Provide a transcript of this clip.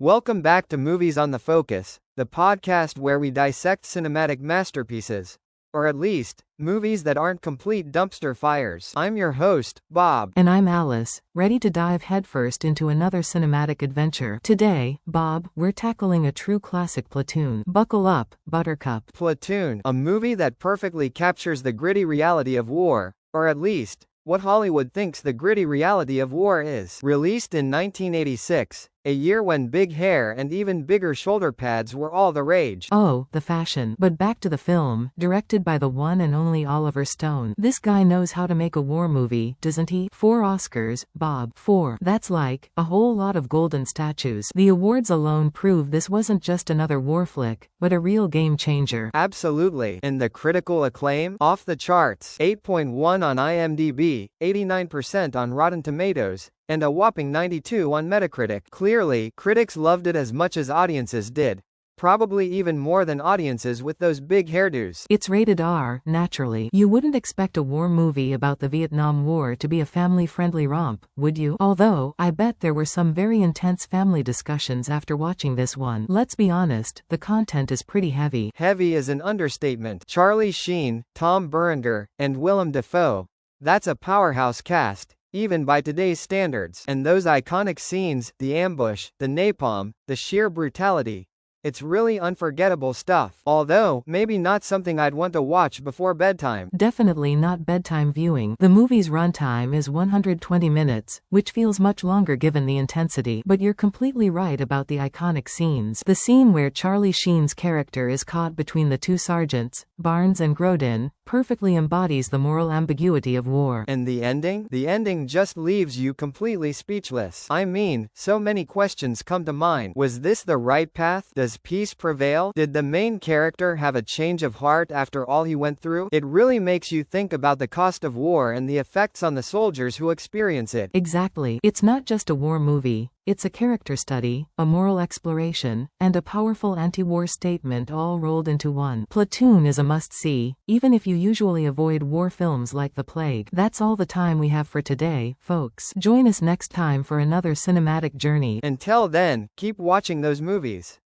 Welcome back to Movies on the Focus, the podcast where we dissect cinematic masterpieces. Or at least, movies that aren't complete dumpster fires. I'm your host, Bob. And I'm Alice, ready to dive headfirst into another cinematic adventure. Today, Bob, we're tackling a true classic, Platoon. Buckle up, Buttercup. Platoon, a movie that perfectly captures the gritty reality of war, or at least, what Hollywood thinks the gritty reality of war is. Released in 1986, a year when big hair and even bigger shoulder pads were all the rage. Oh, the fashion. But back to the film, directed by the one and only Oliver Stone. This guy knows how to make a war movie, doesn't he? 4 Oscars, Bob. 4. That's like a whole lot of golden statues. The awards alone prove this wasn't just another war flick, but a real game changer. Absolutely. And the critical acclaim? Off the charts. 8.1 on IMDb, 89% on Rotten Tomatoes, and a whopping 92 on Metacritic. Clearly, critics loved it as much as audiences did. Probably even more than audiences with those big hairdos. It's rated R, naturally. You wouldn't expect a war movie about the Vietnam War to be a family-friendly romp, would you? Although, I bet there were some very intense family discussions after watching this one. Let's be honest, the content is pretty heavy. Heavy is an understatement. Charlie Sheen, Tom Berenger, and Willem Dafoe. That's a powerhouse cast, even by today's standards. And those iconic scenes, the ambush, the napalm, the sheer brutality. It's really unforgettable stuff. Although, maybe not something I'd want to watch before bedtime. Definitely not bedtime viewing. The movie's runtime is 120 minutes, which feels much longer given the intensity. But you're completely right about the iconic scenes. The scene where Charlie Sheen's character is caught between the two sergeants, Barnes and Grodin, perfectly embodies the moral ambiguity of war. And the ending? The ending just leaves you completely speechless. I mean, so many questions come to mind. Was this the right path? Does peace prevail? Did the main character have a change of heart after all he went through? It really makes you think about the cost of war and the effects on the soldiers who experience it. Exactly. It's not just a war movie. It's a character study, a moral exploration, and a powerful anti-war statement all rolled into one. Platoon is a must-see, even if you usually avoid war films like the plague. That's all the time we have for today, folks. Join us next time for another cinematic journey. Until then, keep watching those movies.